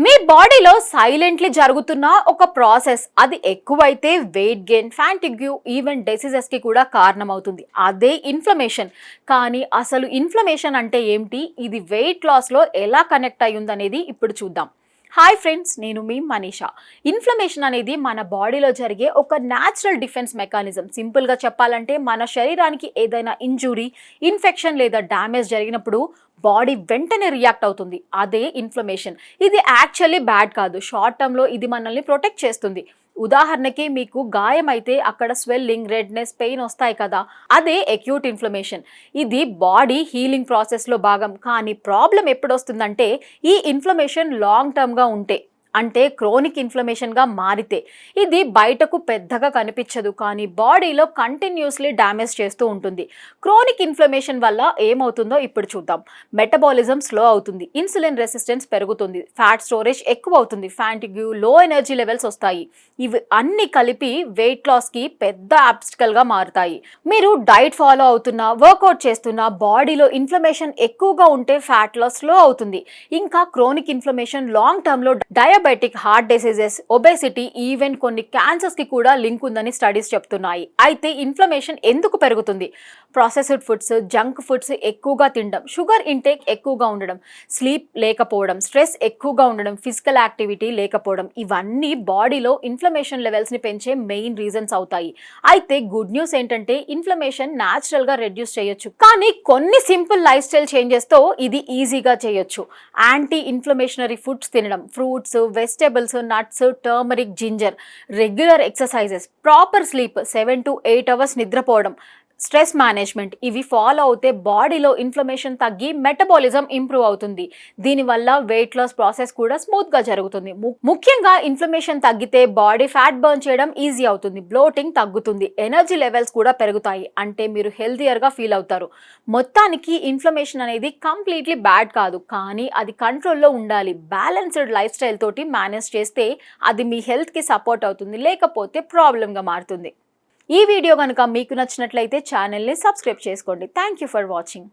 మీ బాడీలో సైలెంట్లీ జరుగుతున్న ఒక ప్రాసెస్ అది ఎక్కువైతే weight gain, fatigue, even diseases కి కూడా కారణమవుతుంది. అదే ఇన్ఫ్లమేషన్. కానీ అసలు ఇన్ఫ్లమేషన్ అంటే ఏంటి? ఇది వెయిట్ లాస్ లో ఎలా కనెక్ట్ అయ్యిందనేది ఇప్పుడు చూద్దాం. హాయ్ ఫ్రెండ్స్, నేను మీ మనీషా. ఇన్ఫ్లమేషన్ అనేది మన బాడీలో జరిగే ఒక న్యాచురల్ డిఫెన్స్ మెకానిజం. సింపుల్గా చెప్పాలంటే మన శరీరానికి ఏదైనా ఇంజురీ, ఇన్ఫెక్షన్ లేదా డ్యామేజ్ జరిగినప్పుడు బాడీ వెంటనే రియాక్ట్ అవుతుంది. అదే ఇన్ఫ్లమేషన్. ఇది యాక్చువల్లీ బ్యాడ్ కాదు. షార్ట్ టర్మ్లో ఇది మనల్ని ప్రొటెక్ట్ చేస్తుంది. ఉదాహరణకి మీకు గాయం అయితే అక్కడ స్వెల్లింగ్, రెడ్నెస్, పెయిన్ వస్తాయి కదా, అదే అక్యూట్ ఇన్ఫ్లమేషన్. ఇది బాడీ హీలింగ్ ప్రాసెస్లో భాగం. కానీ ప్రాబ్లం ఎప్పుడు వస్తుందంటే ఈ ఇన్ఫ్లమేషన్ లాంగ్ టర్మ్గా ఉంటే, అంటే క్రోనిక్ ఇన్ఫ్లమేషన్గా మారితే. ఇది బయటకు పెద్దగా కనిపించదు, కానీ బాడీలో కంటిన్యూస్లీ డ్యామేజ్ చేస్తూ ఉంటుంది. క్రోనిక్ ఇన్ఫ్లమేషన్ వల్ల ఏమవుతుందో ఇప్పుడు చూద్దాం. మెటబాలిజం స్లో అవుతుంది, ఇన్సులిన్ రెసిస్టెన్స్ పెరుగుతుంది, ఫ్యాట్ స్టోరేజ్ ఎక్కువ అవుతుంది, ఫ్యాటిగ్యూ, లో ఎనర్జీ లెవెల్స్ వస్తాయి. ఇవి అన్ని కలిపి వెయిట్ లాస్కి పెద్ద ఆబ్స్టికల్గా మారుతాయి. మీరు డైట్ ఫాలో అవుతున్నా, వర్కౌట్ చేస్తున్నా బాడీలో ఇన్ఫ్లమేషన్ ఎక్కువగా ఉంటే ఫ్యాట్ లాస్ స్లో అవుతుంది. ఇంకా క్రోనిక్ ఇన్ఫ్లమేషన్ లాంగ్ టర్మ్లో diabetic, heart diseases, obesity, even కొన్ని క్యాన్సర్స్ కి కూడా లింక్ ఉందని స్టడీస్ చెప్తున్నాయి. అయితే ఇన్ఫ్లమేషన్ ఎందుకు పెరుగుతుంది? ప్రాసెస్డ్ ఫుడ్స్, జంక్ ఫుడ్స్ ఎక్కువగా తినడం, షుగర్ ఇంటేక్ ఎక్కువగా ఉండడం, స్లీప్ లేకపోవడం, స్ట్రెస్ ఎక్కువగా ఉండడం, ఫిజికల్ యాక్టివిటీ లేకపోవడం, ఇవన్నీ బాడీలో ఇన్ఫ్లమేషన్ లెవెల్స్ ని పెంచే మెయిన్ రీజన్స్ అవుతాయి. అయితే గుడ్ న్యూస్ ఏంటంటే ఇన్ఫ్లమేషన్ న్యాచురల్ గా రెడ్యూస్ చేయొచ్చు, కానీ కొన్ని సింపుల్ లైఫ్ స్టైల్ చేంజెస్ తో ఇది ఈజీగా చేయొచ్చు. యాంటీ ఇన్ఫ్లమేషనరీ ఫుడ్స్ తినడం, fruits, vegetables, nuts, turmeric, ginger, regular exercises, proper sleep, 7 to 8 hours నిద్రపోవడం, స్ట్రెస్ మేనేజ్మెంట్, ఇవి ఫాలో అవుతే బాడీలో ఇన్ఫ్లమేషన్ తగ్గి మెటబాలిజం ఇంప్రూవ్ అవుతుంది. దీనివల్ల వెయిట్ లాస్ ప్రాసెస్ కూడా స్మూత్గా జరుగుతుంది. ముఖ్యంగా ఇన్ఫ్లమేషన్ తగ్గితే బాడీ ఫ్యాట్ బర్న్ చేయడం ఈజీ అవుతుంది, బ్లోటింగ్ తగ్గుతుంది, ఎనర్జీ లెవెల్స్ కూడా పెరుగుతాయి. అంటే మీరు హెల్తియర్గా ఫీల్ అవుతారు. మొత్తానికి ఇన్ఫ్లమేషన్ అనేది కంప్లీట్లీ బ్యాడ్ కాదు, కానీ అది కంట్రోల్లో ఉండాలి. బ్యాలెన్స్డ్ లైఫ్ స్టైల్ తోటి మేనేజ్ చేస్తే అది మీ హెల్త్కి సపోర్ట్ అవుతుంది, లేకపోతే ప్రాబ్లంగా మారుతుంది. ఈ వీడియో కనుక మీకు నచ్చినట్లయితే ఛానల్ని సబ్స్క్రైబ్ చేసుకోండి. Thank you for watching.